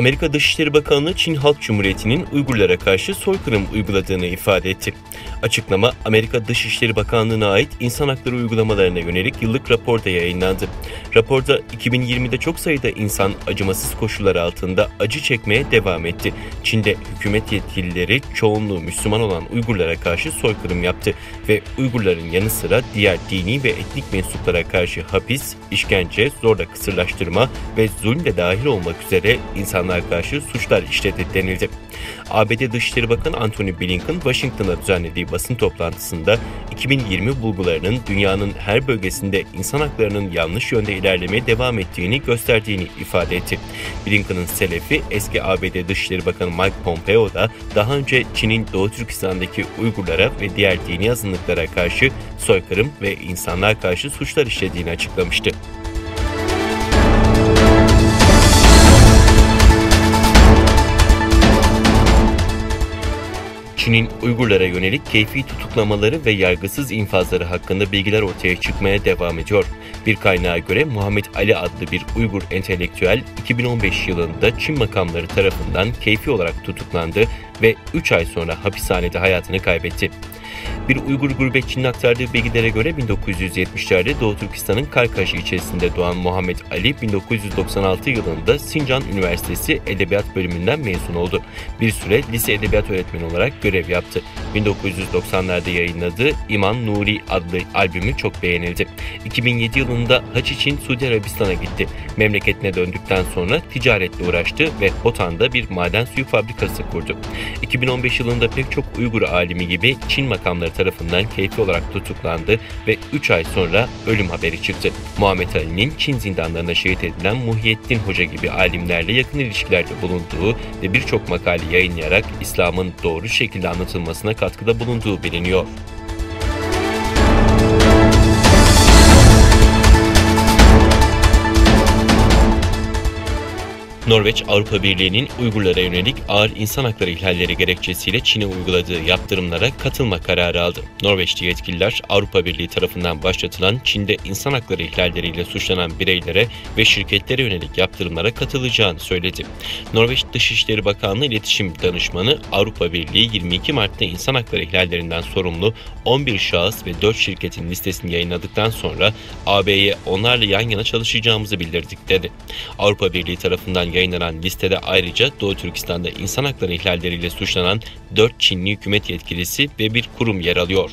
Amerika Dışişleri Bakanlığı Çin Halk Cumhuriyeti'nin Uygurlara karşı soykırım uyguladığını ifade etti. Açıklama, Amerika Dışişleri Bakanlığı'na ait insan hakları uygulamalarına yönelik yıllık raporda yayınlandı. Raporda 2020'de çok sayıda insan acımasız koşullar altında acı çekmeye devam etti. Çin'de hükümet yetkilileri çoğunluğu Müslüman olan Uygurlara karşı soykırım yaptı ve Uygurların yanı sıra diğer dini ve etnik mensuplara karşı hapis, işkence, zorla kısırlaştırma ve zulm de dahil olmak üzere insanlar karşı suçlar işledi denildi. ABD Dışişleri Bakanı Antony Blinken, Washington'da düzenlediği basın toplantısında 2020 bulgularının dünyanın her bölgesinde insan haklarının yanlış yönde ilerlemeye devam ettiğini gösterdiğini ifade etti. Blinken'ın selefi eski ABD Dışişleri Bakanı Mike Pompeo da daha önce Çin'in Doğu Türkistan'daki Uygurlara ve diğer dini azınlıklara karşı soykırım ve insanlığa karşı suçlar işlediğini açıklamıştı. Çin'in Uygurlara yönelik keyfi tutuklamaları ve yargısız infazları hakkında bilgiler ortaya çıkmaya devam ediyor. Bir kaynağa göre Muhammed Ali adlı bir Uygur entelektüel 2015 yılında Çin makamları tarafından keyfi olarak tutuklandı ve 3 ay sonra hapishanede hayatını kaybetti. Bir Uygur gurbetçinin aktardığı bilgilere göre 1970'lerde Doğu Türkistan'ın Karkaş ilçesinde doğan Muhammed Ali 1996 yılında Sincan Üniversitesi Edebiyat Bölümünden mezun oldu. Bir süre lise edebiyat öğretmeni olarak görev yaptı. 1990'larda yayınladığı İman Nuri adlı albümü çok beğenildi. 2007 yılında haç için Suudi Arabistan'a gitti. Memleketine döndükten sonra ticaretle uğraştı ve Hotan'da bir maden suyu fabrikası kurdu. 2015 yılında pek çok Uygur alimi gibi Çin makamları tarafından keyfi olarak tutuklandı ve 3 ay sonra ölüm haberi çıktı. Muhammed Ali'nin Çin zindanlarında şehit edilen Muhyiddin Hoca gibi alimlerle yakın ilişkilerde bulunduğu ve birçok makale yayınlayarak İslam'ın doğru şekilde anlatılmasına katkıda bulunduğu biliniyor. Norveç, Avrupa Birliği'nin Uygurlara yönelik ağır insan hakları ihlalleri gerekçesiyle Çin'e uyguladığı yaptırımlara katılma kararı aldı. Norveçli yetkililer, Avrupa Birliği tarafından başlatılan Çin'de insan hakları ihlalleriyle suçlanan bireylere ve şirketlere yönelik yaptırımlara katılacağını söyledi. Norveç Dışişleri Bakanlığı İletişim Danışmanı, Avrupa Birliği 22 Mart'ta insan hakları ihlallerinden sorumlu 11 şahıs ve 4 şirketin listesini yayınladıktan sonra AB'ye onlarla yan yana çalışacağımızı bildirdik dedi. Avrupa Birliği tarafından yayınlanan listede ayrıca Doğu Türkistan'da insan hakları ihlalleriyle suçlanan 4 Çinli hükümet yetkilisi ve bir kurum yer alıyor.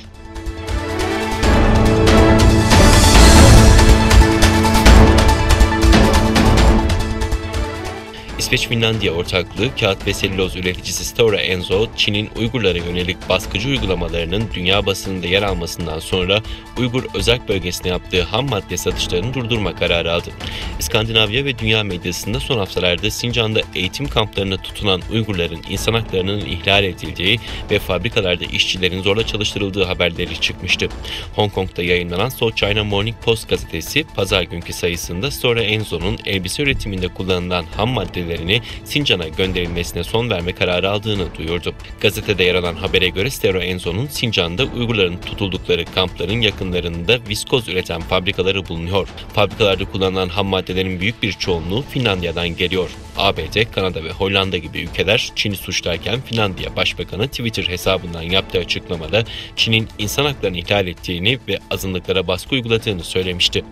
İsveç-Finlandiya ortaklığı kağıt ve selüloz üreticisi Stora Enso, Çin'in Uygurlara yönelik baskıcı uygulamalarının dünya basınında yer almasından sonra Uygur özerk bölgesine yaptığı ham madde satışlarını durdurma kararı aldı. İskandinavya ve dünya medyasında son haftalarda Sincan'da eğitim kamplarına tutulan Uygurların insan haklarının ihlal edildiği ve fabrikalarda işçilerin zorla çalıştırıldığı haberleri çıkmıştı. Hong Kong'da yayınlanan South China Morning Post gazetesi, pazar günkü sayısında Stora Enso'nun elbise üretiminde kullanılan ham maddeleri Sincan'a gönderilmesine son verme kararı aldığını duyurdu. Gazetede yer alan habere göre Stora Enso'nun Sincan'da Uygurların tutuldukları kampların yakınlarında viskoz üreten fabrikaları bulunuyor. Fabrikalarda kullanılan ham maddelerin büyük bir çoğunluğu Finlandiya'dan geliyor. ABD, Kanada ve Hollanda gibi ülkeler Çin'i suçlarken Finlandiya Başbakanı Twitter hesabından yaptığı açıklamada Çin'in insan haklarını ihlal ettiğini ve azınlıklara baskı uyguladığını söylemişti.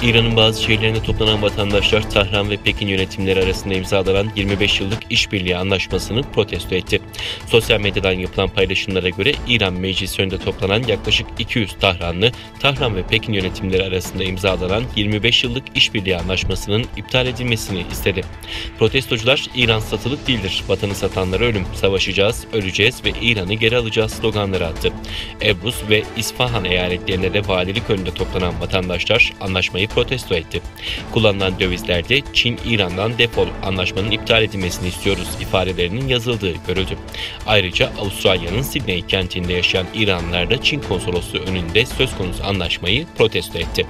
İran'ın bazı şehirlerinde toplanan vatandaşlar Tahran ve Pekin yönetimleri arasında imzalanan 25 yıllık işbirliği anlaşmasını protesto etti. Sosyal medyadan yapılan paylaşımlara göre İran meclisi önünde toplanan yaklaşık 200 Tahranlı, Tahran ve Pekin yönetimleri arasında imzalanan 25 yıllık işbirliği anlaşmasının iptal edilmesini istedi. Protestocular "İran satılık değildir, vatanı satanlara ölüm, savaşacağız, öleceğiz ve İran'ı geri alacağız" sloganları attı. Ebrus ve İsfahan eyaletlerinde de valilik önünde toplanan vatandaşlar anlaşmayı protesto etti. Kullanılan dövizlerde "Çin İran'dan defol, anlaşmanın iptal edilmesini istiyoruz" ifadelerinin yazıldığı görüldü. Ayrıca Avustralya'nın Sydney kentinde yaşayan İranlılar da Çin konsolosluğu önünde söz konusu anlaşmayı protesto etti.